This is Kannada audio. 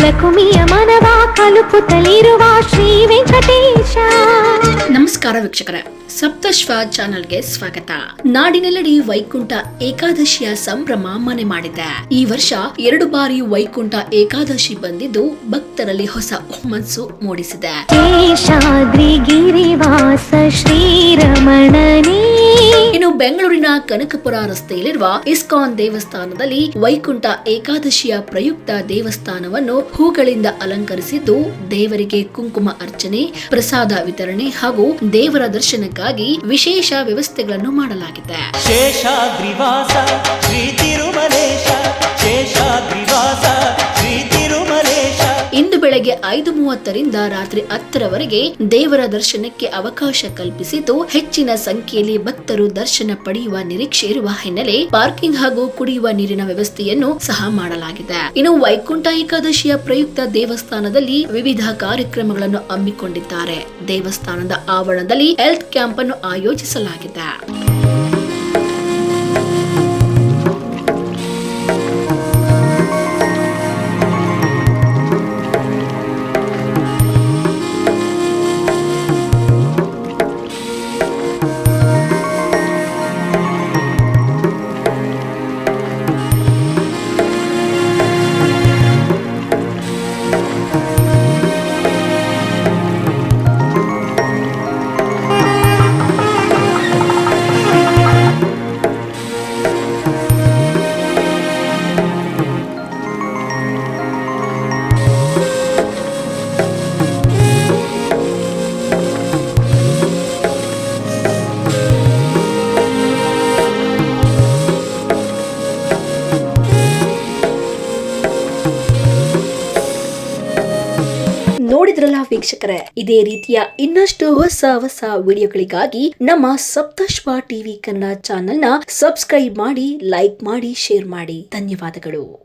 ಲಕುಮಿಯ ಮನವ ಕಲುಪುತ್ತಲಿರುವ ಶ್ರೀ ವೆಂಕಟೇಶ. ನಮಸ್ಕಾರ ವೀಕ್ಷಕರೇ, ಸಪ್ತಶ್ವ ಚಾನೆಲ್ಗೆ ಸ್ವಾಗತ. ನಾಡಿನೆಲ್ಲೆಡೆ ವೈಕುಂಠ ಏಕಾದಶಿಯ ಸಂಭ್ರಮ ಮನೆ ಮಾಡಿದೆ. ಈ ವರ್ಷ 2 ಬಾರಿ ವೈಕುಂಠ ಏಕಾದಶಿ ಬಂದಿದ್ದು ಭಕ್ತರಲ್ಲಿ ಹೊಸ ಹುಮ್ಮಸ್ಸು ಮೂಡಿಸಿದೆ. ಶೇಷಾದ್ರಿ ಗಿರಿವಾಸ ಶ್ರೀರಮಣನೇ. ಇನ್ನು ಬೆಂಗಳೂರಿನ ಕನಕಪುರ ರಸ್ತೆಯಲ್ಲಿರುವ ಇಸ್ಕಾನ್ ದೇವಸ್ಥಾನದಲ್ಲಿ ವೈಕುಂಠ ಏಕಾದಶಿಯ ಪ್ರಯುಕ್ತ ದೇವಸ್ಥಾನವನ್ನು ಹೂಗಳಿಂದ ಅಲಂಕರಿಸಿದ್ದು ದೇವರಿಗೆ ಕುಂಕುಮ ಅರ್ಚನೆ, ಪ್ರಸಾದ ವಿತರಣೆ ಹಾಗೂ ದೇವರ ದರ್ಶನಕ್ಕಾಗಿ ವಿಶೇಷ ವ್ಯವಸ್ಥೆಗಳನ್ನು ಮಾಡಲಾಗಿದೆ. ಶೇಷಾದ್ರಿವಾಸ ಶ್ರೀ ತಿರುಮಲೇಶ, ಶೇಷಾದ್ರಿವಾಸ ಶ್ರೀ ತಿರುಮಲೇಶ. ಇಂದು ಬೆಳಗ್ಗೆ 5:30ರಿಂದ ರಾತ್ರಿ 10ರವರೆಗೆ ದೇವರ ದರ್ಶನಕ್ಕೆ ಅವಕಾಶ ಕಲ್ಪಿಸಿದ್ದು ಹೆಚ್ಚಿನ ಸಂಖ್ಯೆಯಲ್ಲಿ ಭಕ್ತರು ದರ್ಶನ ಪಡೆಯುವ ನಿರೀಕ್ಷೆ ಇರುವ ಹಿನ್ನೆಲೆ ಪಾರ್ಕಿಂಗ್ ಹಾಗೂ ಕುಡಿಯುವ ನೀರಿನ ವ್ಯವಸ್ಥೆಯನ್ನು ಸಹ ಮಾಡಲಾಗಿದೆ. ಇನ್ನು ವೈಕುಂಠ ಏಕಾದಶಿಯ ಪ್ರಯುಕ್ತ ದೇವಸ್ಥಾನದಲ್ಲಿ ವಿವಿಧ ಕಾರ್ಯಕ್ರಮಗಳನ್ನು ಹಮ್ಮಿಕೊಂಡಿದ್ದಾರೆ. ದೇವಸ್ಥಾನದ ಆವರಣದಲ್ಲಿ ಹೆಲ್ತ್ ಕ್ಯಾಂಪ್ ಅನ್ನು ಆಯೋಜಿಸಲಾಗಿದೆ. ನೋಡಿದ್ರಲ್ಲ ವೀಕ್ಷಕರೇ, ಇದೇ ರೀತಿಯ ಇನ್ನಷ್ಟು ಹೊಸ ವಿಡಿಯೋಗಳಿಗಾಗಿ ನಮ್ಮ ಸಪ್ತಶ್ವ ಟಿವಿ ಕನ್ನಡ ಚಾನೆಲ್ನ ಸಬ್ಸ್ಕ್ರೈಬ್ ಮಾಡಿ, ಲೈಕ್ ಮಾಡಿ, ಶೇರ್ ಮಾಡಿ. ಧನ್ಯವಾದಗಳು.